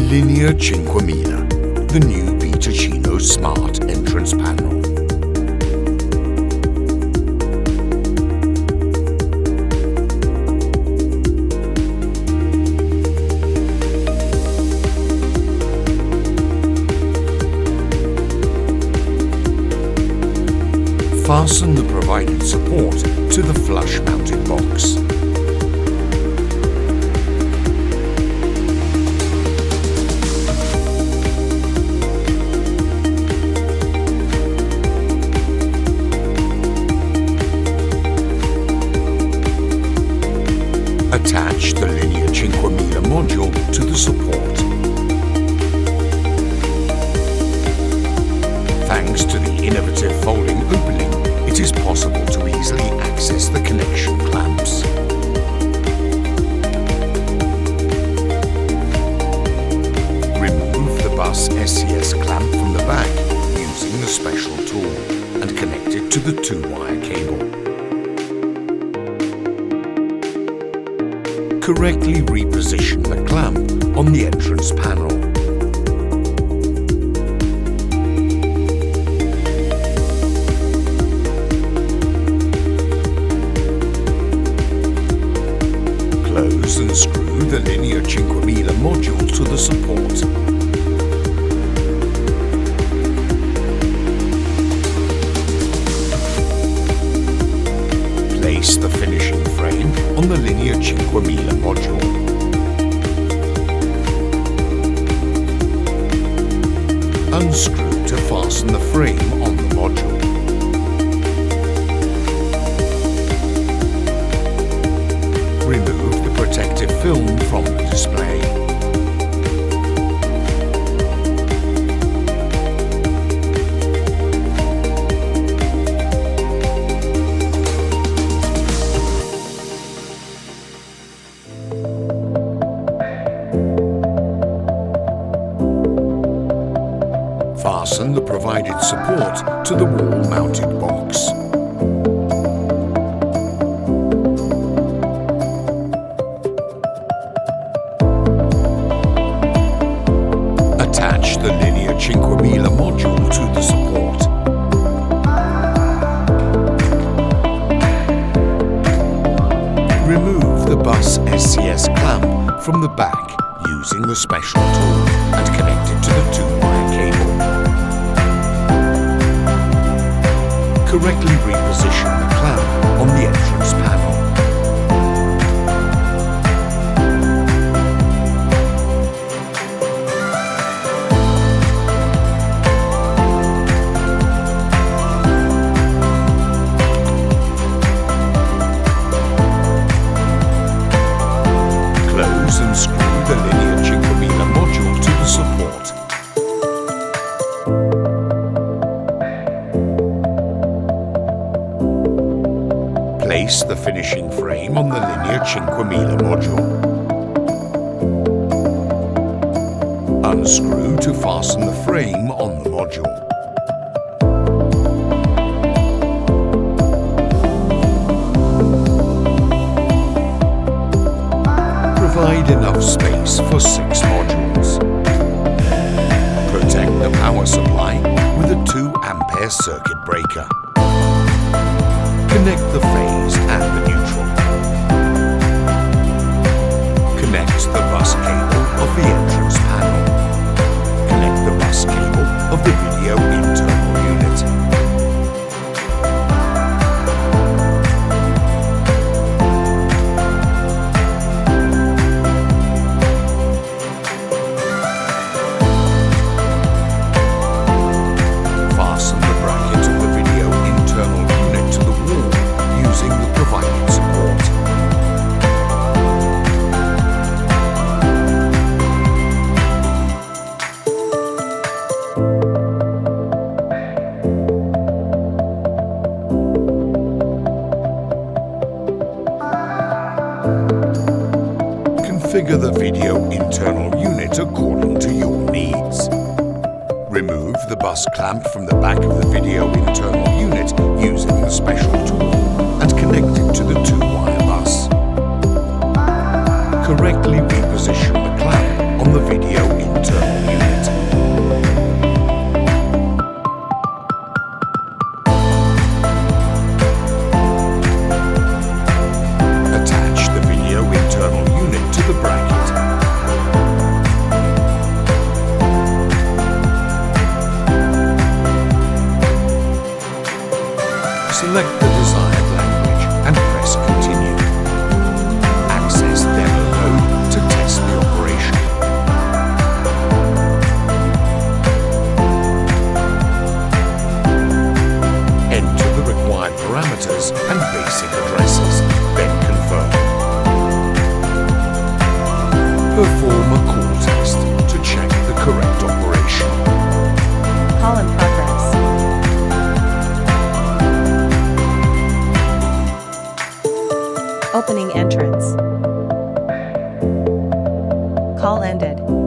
Linea 5000, the new BTicino smart entrance panel. Fasten the provided support to the flush-mounted box. Attach the Linea 5000 module to the support. Thanks to the innovative folding opening, it is possible to easily access the connection clamps. Remove the bus SCS clamp from the back using the special tool and connect it to the 2-wire cable. Correctly reposition the clamp on the entrance panel. Close and screw the Linea 5000 module to the support. Place the finishing frame on the Linea 5000 module. Unscrew to fasten the frame on the module. Remove the protective film from the display. Fasten the provided support to the wall-mounted box. Attach the Linea 5000 module to the support. Remove the bus SCS clamp from the back using the special tool and connect it to the 2-wire cable. Correctly reposition the clamp on the entrance panel. Close and screw the Linea 5000 module to the support. Place the finishing frame on the Linea 5000 module. Unscrew to fasten the frame on the module. Provide enough space for 6 modules. Protect the power supply with a 2-ampere circuit breaker. Connect the phase and the neutral. Connect the bus cable of the entrance panel. Connect the bus cable of the video internal unit. Fasten the bracket of the video internal unit to the wall using the provided support. Configure the video internal unit according to your needs. Remove the bus clamp from the back of the video internal unit using the special tool and connect it to the 2-wire bus. Correctly reposition the clamp on the video internal Perform a call test to check the correct operation. Call in progress. Opening entrance. Call ended.